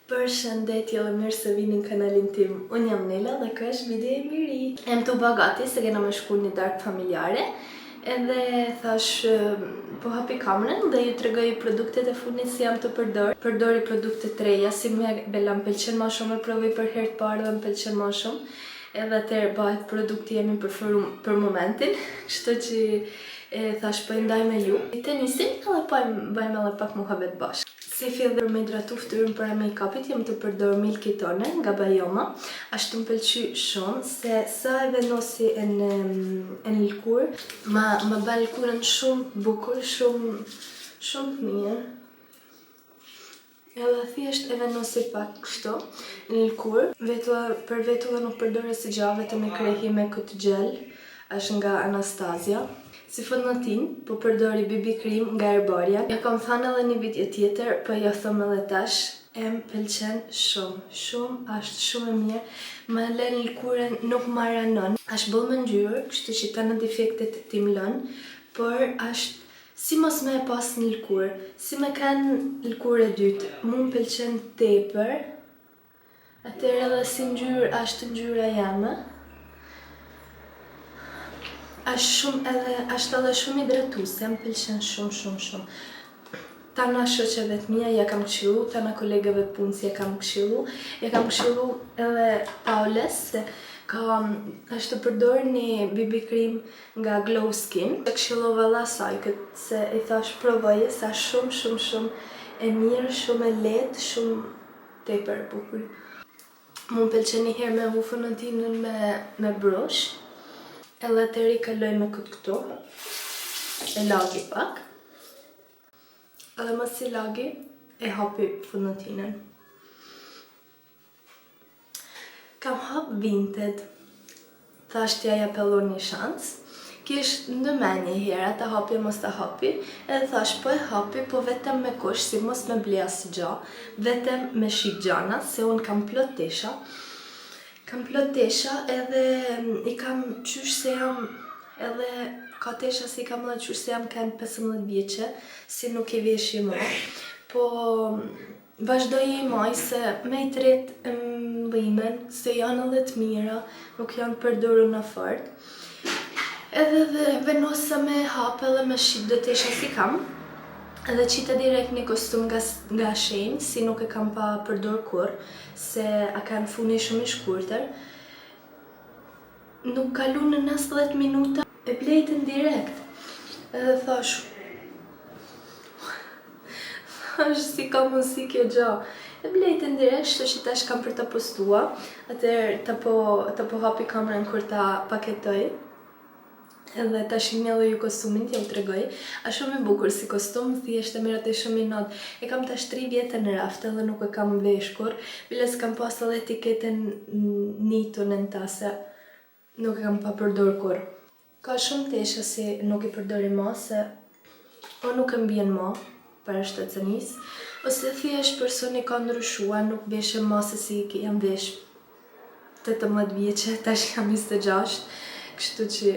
Përshëndetje dhe mirë se vini në kanalin tim. Unë jam Nela dhe kjo është video i miri. Em të bagati se kena me shku një darkë familjare. Edhe thash po hapi kamerën dhe ju tregoj produktet e fundit si jam të përdor. Përdori produkte të reja, si me bella më pëlqen ma shumë, e provoj për herë të parë dhe më pëlqen ma shumë. Edhe atëherë bëhet produkti jemi preferuar për momentin. Kështu që thash po i ndaj me ju. Të nisim edhe po bëjmë edhe pak muhabet bashkë. Si fillim me hidratu fytyrën para make-upit, jam të përdor Milky Toner nga Bayoma. Ashtu më pëlqy shumë se sa e vendosi në lëkurë, më bën lëkurën shumë bukur, shumë mirë. Edhe thjesht e vendosi pak kështu në lëkurë. Për vetulla nuk përdore si gjë, vetëm e krehi me këtë gel, është nga Anastasia. Si fondnatin, po përdori BB Cream nga Herbaria. Ja kam thënë edhe një video tjetër, po jo them edhe tash, e më pëlqen shumë, është shumë e mirë. Më lën lëkurën, nuk më ranon. Është bërë me ngjyrë, kështu që të në defektet tim lën, por është si mos me e pas në lëkurë, si me kanë lëkurë e dytë. Mu më pëlqen tepër, atëherë edhe si ngjyrë është ngjyra jame. Është edhe shumë hidratuese, më pëlqen shumë. Tana shoqeve të mia ja kam këshillu, tana kolegave punës ja kam këshillu. Ja kam këshillu edhe Paules se është të përdor një BB Cream nga Glow Skin. E këshillova edhe asaj se i thash provoje sa shumë e mirë, shumë e lehtë, shumë tepër e bukur. Mu pëlqen një herë me vu fondnatinën me brush. Edhe atëri kaloj me këtu, e lagi pak. Edhe mos i lagi, e hapi fondnatinën. Kam hap Vinted, thash t'ja japellon një shans. Kish ndëmen një herë, ta hapi mos ta hapi. Edhe thash po e hapi, po vetëm me kush, si mos me ble asë gjë, vetëm me shik gjana, se unë kam plot tesha. Edhe i kam qysh se jam, edhe ka tesha si kam dhe qysh se jam kanë 15 vjeqe, si nuk i veshi më. Po vazhdoj i maj se me i tret mbimen, se janë edhe të mira, nuk janë përdorur në fort. Edhe venosa me hap edhe me shik do tesha si kam. Edhe qita direkt një kostum nga Shein, si nuk e kam pa përdor kur, se a kanë funi shumë i shkurtër. Nuk kalu në 90 minuta, e blejtën direkt. Edhe thash si ka mundësi kjo gjë. E blejtën direkt, shto që tash kam për ta postua, atëherë ta po hapi kamerën kur ta paketoj. Edhe ta shikni edhe ju kostumin, t'ja u tregoj. A shumë i bukur si kostum, thjesht e mirat e shumë i not. E kam tash 3 vjetë në raft edhe nuk e kam vesh kur. Bile s'kam pas edhe etiketën nitun në ta se nuk e kam pa përdor kur. Ka shumë tesha si nuk i përdori ma se o nuk e mbjen ma para shtatënis, ose thjesht personi ka ndryshua, nuk veshe ma se si jam vesh 18 vjeqe, tash jam 26, kështu që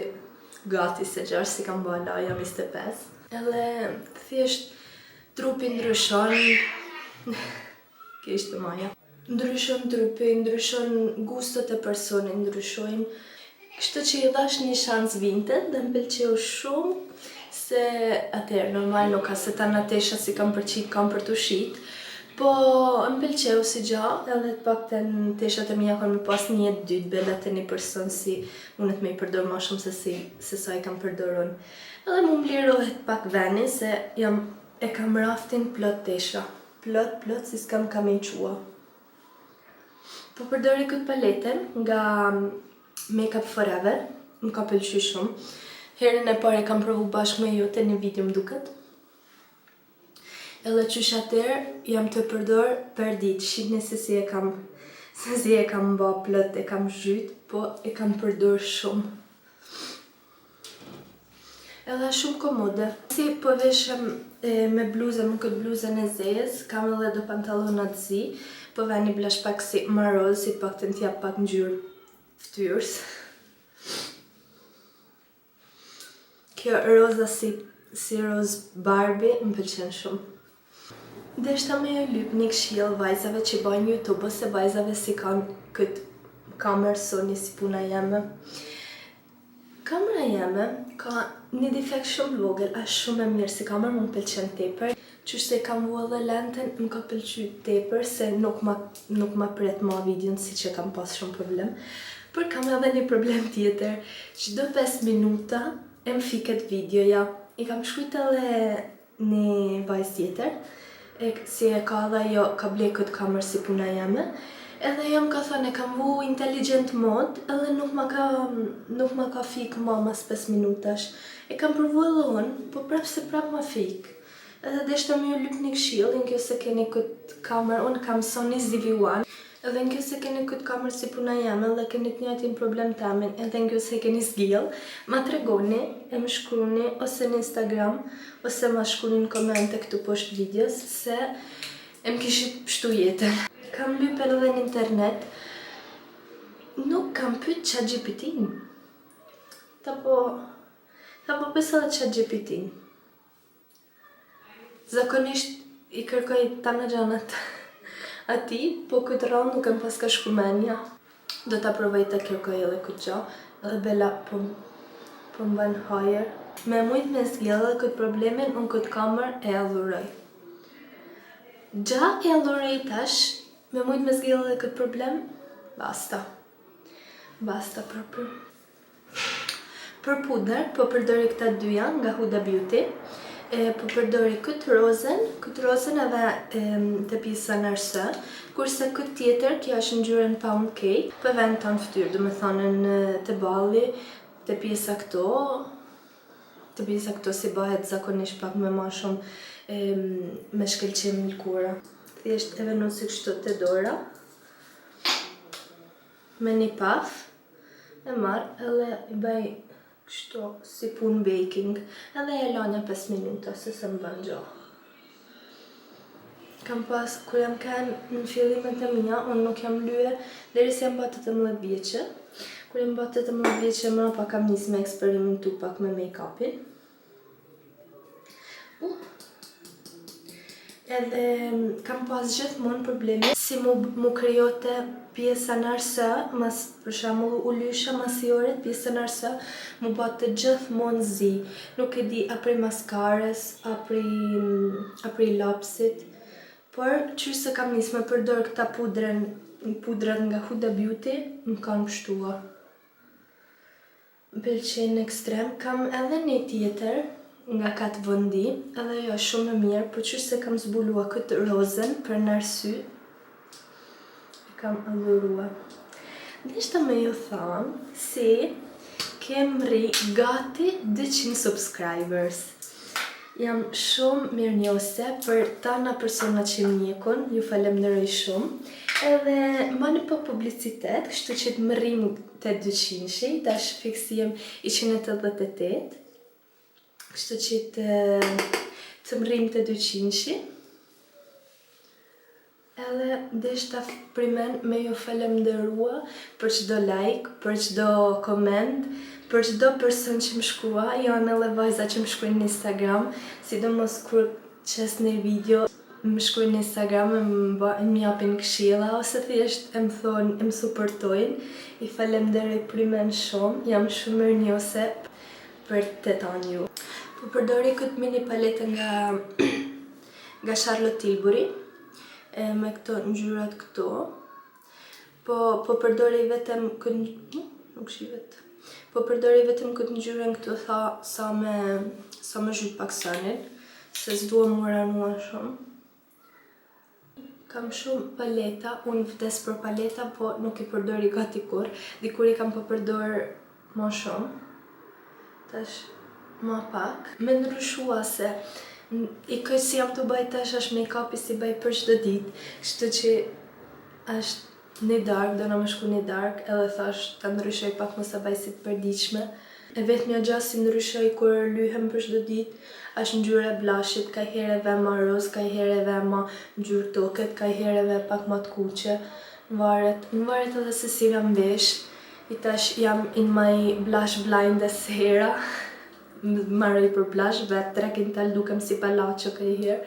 gati se gjash si kam bëla, jam 25. Edhe thjesht trupi ndryshon, kjo ishte maja. Ndryshon trupi, ndryshon gustot e personi, ndryshojnë. Kështu që i dhash një shans Vinted dhe më pëlqeu shumë, se atëherë normal nuk ka se ta në tesha si kam përqit, kam për të shit, po më pëlqeu si gjë, edhe të paktën teshat e mia kanë më pas një jetë dytë, bellat e një person si unet me i përdor ma shumë se sa i kam përdor unë. Edhe mu mlirohet pak veni se e kam raftin plot tesha, plot si s'kam kam i qua. Po përdori këtë paleten nga Makeup Forever, më ka pëlqy shumë. Herën e parë e kam provu bashkë me ju te një video më duket. Edhe qysh atëherë jam të përdor për ditë, shikni se si e kam ba plot, e kam zhyt, po e kam përdor shumë. Edhe shumë komode. Si po veshëm me bluzën, me këtë bluzën e zezë, kam edhe do pantalonat zi, po veni blash pak si maroz, si pak të n'tjap pak ngjyrë ftyrës. Kjo roza si roz Barbie më pëlqen shumë. Deshta me ju lyp një këshill vajzave që bajnë YouTube ose vajzave si kanë këtë kamerë Sony si puna jeme. Kamera jeme ka një defekt shumë vogël, është shumë e mirë si kamerë, më pëlqen tepër. Qysh kam vu edhe lenten, më ka pëlqy tepër se nuk ma pret ma videon si që kam pas shumë problem. Por kam edhe një problem tjetër, çdo 5 minuta e më fiket videoja. I kam shkujt edhe një vajzë tjetër, si e ka dhe jo ka ble këtë kamerë si puna jeme. Edhe jam ka thënë e kam vu intelligent mode edhe nuk ma ka fik ma mas 5 minutash. E kam provu edhe unë, po prap ma fik. Edhe deshta me ju lyp një këshill, në kjo se keni këtë kamerë, unë kam Sony ZV-1. Edhe në kjo se keni këtë kamerë si puna jeme dhe keni të njëjtin problem tamin, edhe në kjo se keni s'gjell, ma tregoni, e më shkruni ose në Instagram, ose ma shkruni në komente këtu poshtë videos, se e më kishit pështu jetën. Kam lyp edhe në internet, nuk kam pyet ChatGPT-n. Ta po pesa dhe ChatGPT-n. Zakonisht i kërkoj ta në gjanat ati, po këtë rand nuk e më paska shku menja. Do ta provoj të kërkoj edhe këtë gjo, edhe bella po më ban hajer. Me mujt me zgjell edhe këtë problemin, unë këtë kamerë e adhuroj. Gja e adhuroj tash, me mujt me zgjell edhe këtë problem, basta. Basta propër. Për puder, po përdori këta dyja nga Huda Beauty. Po përdori këtë rozen edhe të pjesa në arsë, kurse këtë tjetër, kja është ngjyrën pound cake, për vend të në ftyrë, do me thonën të balli, të pjesa këto si bëhet zakonisht pak me ma shumë me shkelqim lëkura. Thjesht e venosi kështu të dora, me një paf, e marrë edhe i bëj kështu si pun baking, edhe e lanja 5 minuta, se se më bën gjo. Kam pas, kur jam kanë në fillimet e mija, unë nuk jam lyre, deri si jam bërë 18 vjeqe. Kur jam bërë 18 vjeqe, më pak kam njës me eksperimentu pak me make-upin. Edhe kam pas gjithmonë probleme si mu krijote pjesa në arsë, mas për shembull u lysha mas i oret, pjesa në arsë mu bate gjithmonë zi. Nuk e di apri maskarës, apri lapsit. Por qyse kam nis me përdor këta pudrat nga Huda Beauty, më kanë pështua. Më pëlqen ekstrem. Kam edhe një tjetër nga Kat Von D, edhe jo shumë e mirë, po qysh se kam zbulua këtë rozen për në arsy, kam adhurua. Deshta me ju thamë si kem rri gati 200 subscribers. Jam shumë mirë njose për tana persona që më njekon, ju falemnderoj shumë. Edhe ma një po publicitet, kështu që të më rrim të 200, tash fiksi jem 188. Kështu që të më rrim të 200. Edhe deshta primen me ju falemnderua për çdo like, për çdo koment, për çdo person që më shkrua, janë edhe vajza që më shkruajnë në Instagram, sidomos kur qes një video, më shkruajnë në Instagram e më japin këshilla, ose thjesht e më thonë, e më suportojnë. I falemnderoj primen shumë, jam shumë mirënjohëse për të tanë ju. Po përdori këtë mini palete nga Charlotte Tilbury, me këto ngjyrat këto. Po përdori vetëm këtë, nuk shivet. Po përdori vetëm këtë ngjyrën këtu sa me zhyt pak sanin, se s'dua mu ranua shumë. Kam shumë paleta, unë vdes për paleta, po nuk i përdori gati kur. Dikur i kam po përdor ma shumë. Tash ma pak. Me ndryshua se i këtë si jam të baj tash është make-upi si baj për çdo ditë. Kështu që është një dark, do në më shku një dark, edhe thash të ndryshoj pak më sa baj si të përdiqme. E vetë mja gjas si ndryshoj kur lyhem për çdo ditë, është ngjyra e blushit, ka hereve ma roz, ka hereve ma ngjyrë toket, ka hereve pak ma të kuqe. Më varet edhe se si jam vesh. I tash jam in my blush blind as hera. Marroj për blush, vetë 3 kintal dukem si palacho këj herë.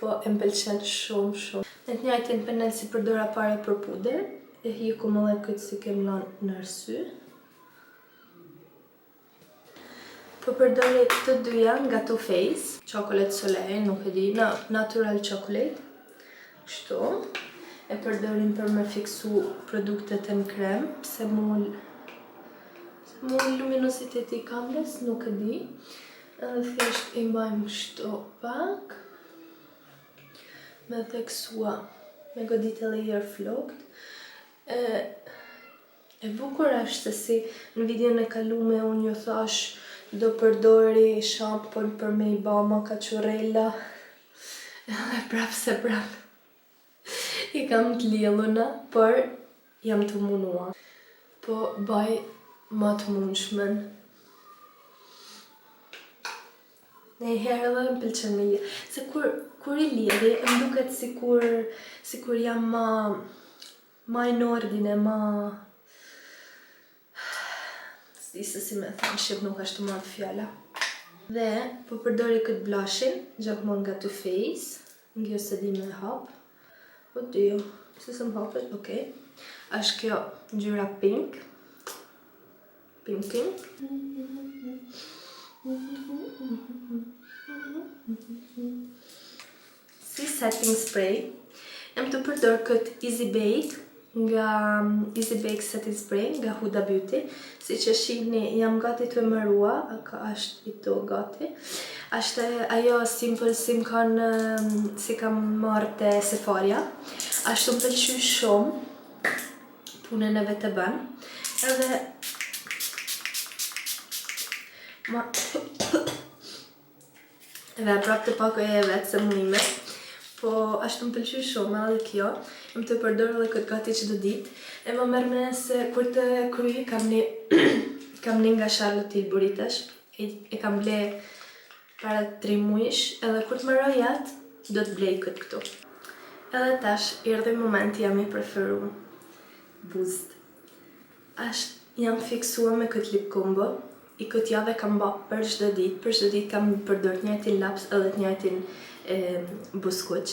po e m'pëlqen shumë. Me të njëjtin penel si përdora pare për puder, e hiku më dhe këtë si kem lanë në arsy. Po përdori këtë dyja nga Too Faced, Chocolate Soleil, nuk e di, Natural Chocolate. Kështu. E përdorin për me fiksu produktet e në krem, pse mull luminositet i kamres, nuk e di. Edhe thjesht i mbajmë kështu pak. Me theksua, me godit edhe i flokt. E bukur është se si në videon e kalume unë ju thash do përdori shampon për me i ba makachurella. Edhe prap. I kam të lilluna, por jam të munua. Po baj ma të mundshmen. Në herë edhe më pëlqen me lidh. Se kur i lidhi, më duket sikur jam ma in ordine, s'di se si me thënë, shqip nuk ashtë të madhë fjalla. Dhe, po përdori këtë blushin, gjithmonë nga Too Faced, ngjo se di me hap. Oddio, se më hapet, okej. Ashtë kjo ngjyra pink. Pinking. Si setting spray, jam të përdor këtë Easy Bake nga Easy Bake Setting Spray nga Huda Beauty. Si që shihni, jam gati të emërua, ka është i to gati. Ashtë ajo simple si kam marrë të Sephora. Ashtë më pëlqy shumë punën e vetë bën. Edhe prap të pakoj e vetë se mujme. Po ashtë më pëlqy shumë edhe kjo. Jam të përdor edhe këtë gati çdo ditë. E më merr mend se kur të kryj kam një nga Charlotte Tilbury-tash. E kam ble para 3 muajsh, edhe kur të mëroj atë, do të blej këtë këtu. Edhe tash, erdhi momenti jam i preferuar. Boost. Jam fiksua me këtë lip combo. I këtë javë kam ba për çdo ditë kam përdor të njëjtin laps edhe të njëjtin buskuq.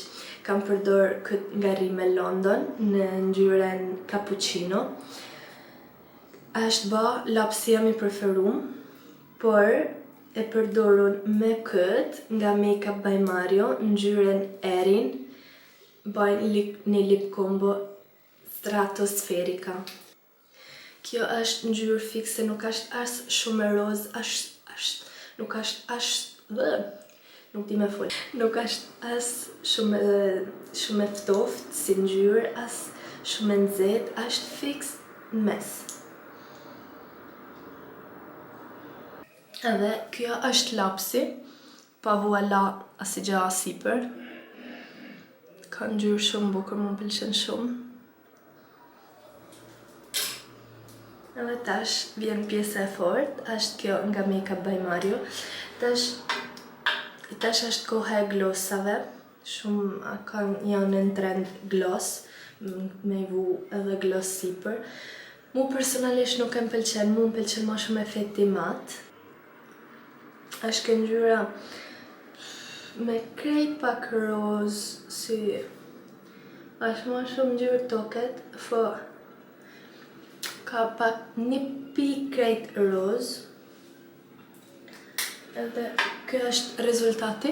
Kam përdor këtë nga Rimmel London në ngjyrën cappuccino. Ashtë ba lapsi jam i preferuar, por e përdorun me këtë nga Makeup by Mario në ngjyrën Erin. Bajnë një lip combo stratosferika. Kjo është ngjyrë fikse, nuk është as shumë e roz, nuk është as nuk di me fol. Nuk është as shumë e ftoftë si ngjyrë, as shumë e nxehtë, është fiks në mes. Edhe kjo është lapsi, pa vuala asgjë sipër. Ka ngjyrë shumë bukur, më pëlqen shumë. Edhe tash vjen pjesa e fortë, është kjo nga Makeup by Mario. Tash është koha e glossave, shumë janë në trend gloss, me i vu edhe gloss sipër. Mu personalisht nuk e m'pëlqen, mu m'pëlqen ma shumë efekti mat. Është kjo ngjyra me krejt pak roz, si është ma shumë ngjyrë toket, fo ka pak një pikë krejt roz. Edhe kjo është rezultati.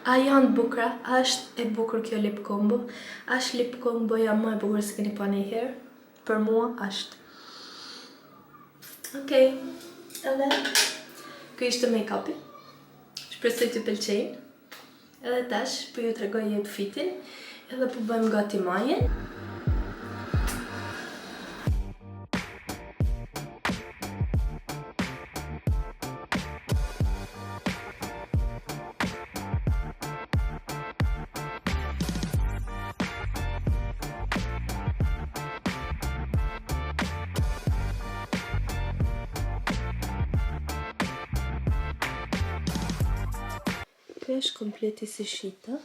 A janë bukra, është e bukur kjo lip combo. Është lip combo jam më e bukur se keni pa njëherë. Për mua është. Okej, edhe kjo ishte make-upi. Shpresoj t'ju pëlqejnë. Edhe tash, po ju tregoj outfitin, edhe po bëjmë gati majën. Kjo është kompleti si shita,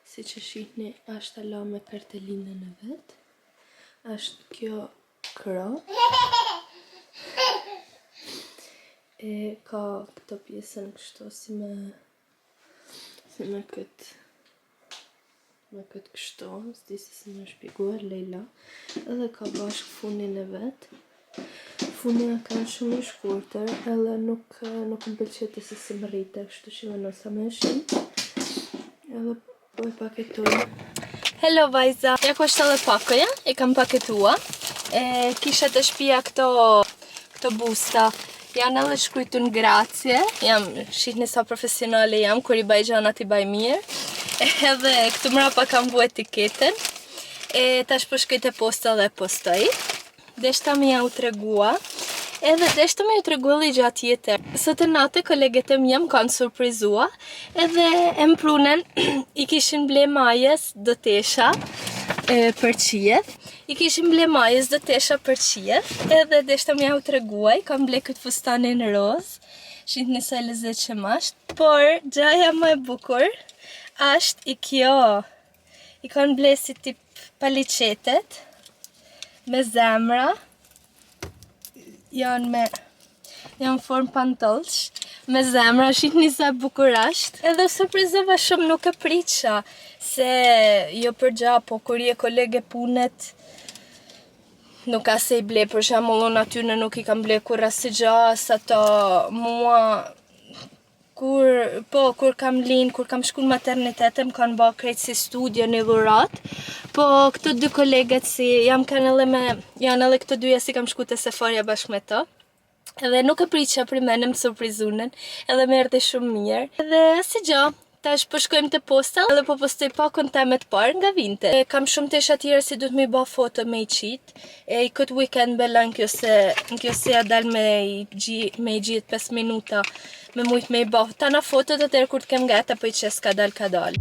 si që shihni është ala me kartelinën e vetë. Është kjo kro. E ka këto pjesën kështu si me Si me këtë kështu, s'di si më shpjeguar Leila. Edhe ka bashkë funin e vetë. Funin e kanë shumë i shkurtër, edhe nuk më pëlqete si më rrite, kështu që më nësa me shin. Edhe po e paketoj. Hello vajza, ja ku është edhe pakoja, e kam paketua. Kisha të shpia këto busta. Janë edhe shkrytu në gracie, shihni sa profesionale jam, kur i baj gjanat i baj mirë. Edhe këtu mrapa kam bu etiketën, tash po shkojt e posta dhe postoj. Deshta me ja u tregua, edhe deshta me ju tregua dhe i gjatë tjetër. Sot e natë koleget e mjem kanë surprizua, edhe e mprunen i kishin ble majes do tesha për qijet. I kishin ble majes do tesha për qijet, edhe deshta me ja u treguaj, kam ble këtë fustanin roz, shit njësa e lezet që masht, por gjaja më e bukur, ashtë i kjo, i kanë ble si tip paliqetet, me zemra, janë form pantolsh, me zemra, shit njësa e bukur ashtë, edhe surprizova shumë nuk e priqa, se jo për gja, po kur je kolege punet, nuk ka se i ble, për shembull unë aty në nuk i kam ble kur asë gja, sa ta mua, kur kam linë, kur kam shku në maternitetem, kanë ba krejt si studio një dhurat, po këto dy koleget si, janë edhe këto dyja si kam shku të Sephora bashkë me to, edhe nuk e priqa për me në më surprizunen, edhe me erdhe shumë mirë, edhe asë gja. Tash po shkojmë të posta, edhe po postoj pakon temet parë nga vinte. Kam shumë tesha tjera si du të mi ba foto me i qit. I këtë weekend bella në kjo se ja dal me i gjitë 5 minuta me mujt me i ba. Tana fotot e tërë kur të kem gata, po i qes ka dal.